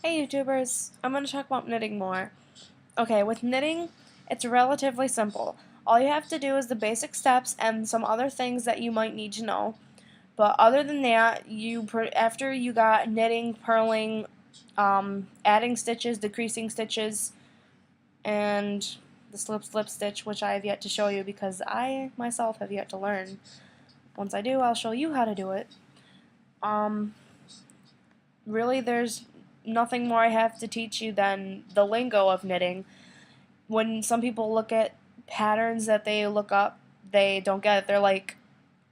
Hey YouTubers, I'm going to talk about knitting more. Okay, with knitting, it's relatively simple. All you have to do is the basic steps and some other things that you might need to know. But other than that, after you got knitting, purling, adding stitches, decreasing stitches, and the slip stitch, which I have yet to show you because I myself have yet to learn. Once I do, I'll show you how to do it. Um, really, there's nothing more I have to teach you than the lingo of knitting. When some people look at patterns that they look up, they don't get it. They're like,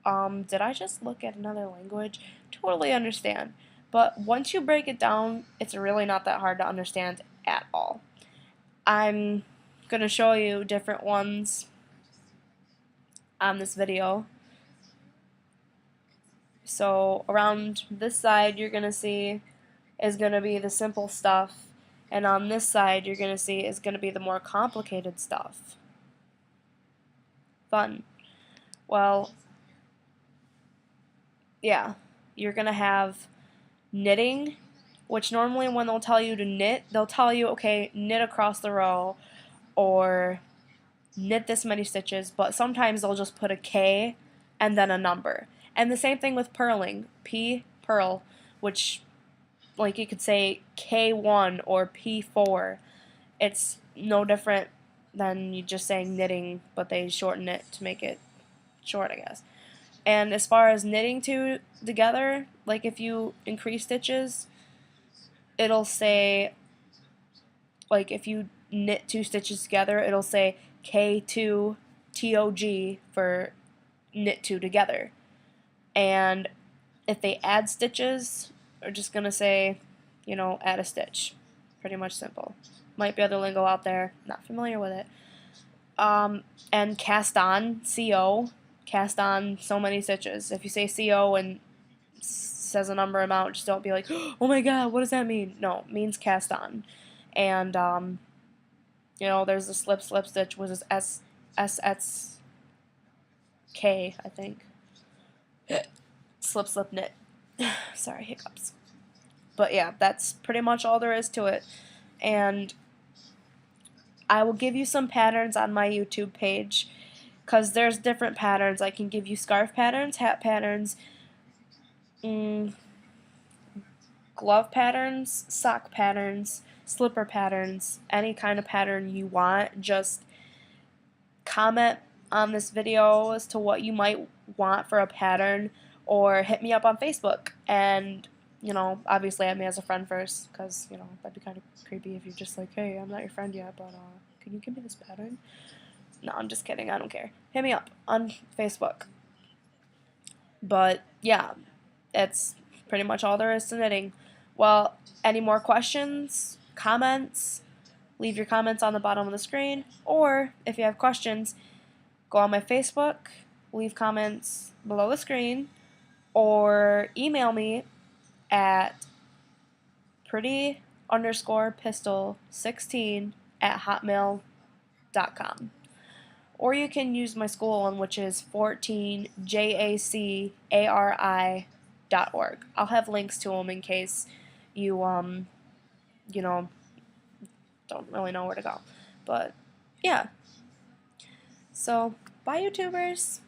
did I just look at another language? Totally understand. But once you break it down, it's really not that hard to understand at all. I'm going to show you different ones on this video. So around this side, you're going to see is going to be the simple stuff, and on this side you're going to see is going to be the more complicated stuff. Fun. Well, yeah, you're going to have knitting, which normally when they'll tell you to knit, they'll tell you, okay, knit across the row, or knit this many stitches, but sometimes they'll just put a K and then a number. And the same thing with purling. P, purl, which, like, you could say K1 or P4. It's no different than you just saying knitting, but they shorten it to make it short, I guess. And as far as knitting two together, like if you increase stitches, it'll say, like if you knit two stitches together, it'll say K2 TOG for knit two together. And if they add stitches, they're just going to say, add a stitch. Pretty much simple. Might be other lingo out there, not familiar with it. And cast on, CO, cast on so many stitches. If you say CO and says a number amount, just don't be like, oh my god, what does that mean? No, it means cast on. And, there's the slip stitch, which is SSK, I think. Slip knit. Sorry, hiccups. But yeah, that's pretty much all there is to it. And I will give you some patterns on my YouTube page, because there's different patterns. I can give you scarf patterns, hat patterns, glove patterns, sock patterns, slipper patterns, any kind of pattern you want. Just comment on this video as to what you might want for a pattern, or hit me up on Facebook and obviously add me as a friend first, because, that'd be kind of creepy if you're just like, hey, I'm not your friend yet, but can you give me this pattern? No, I'm just kidding, I don't care. Hit me up on Facebook. But yeah, that's pretty much all there is to knitting. Well, any more questions, comments, leave your comments on the bottom of the screen, or if you have questions, go on my Facebook, leave comments below the screen, or email me at pretty_pistol16@hotmail.com. Or you can use my school one, which is 14jacari.org. I'll have links to them in case you, don't really know where to go. But, yeah. So, bye, YouTubers.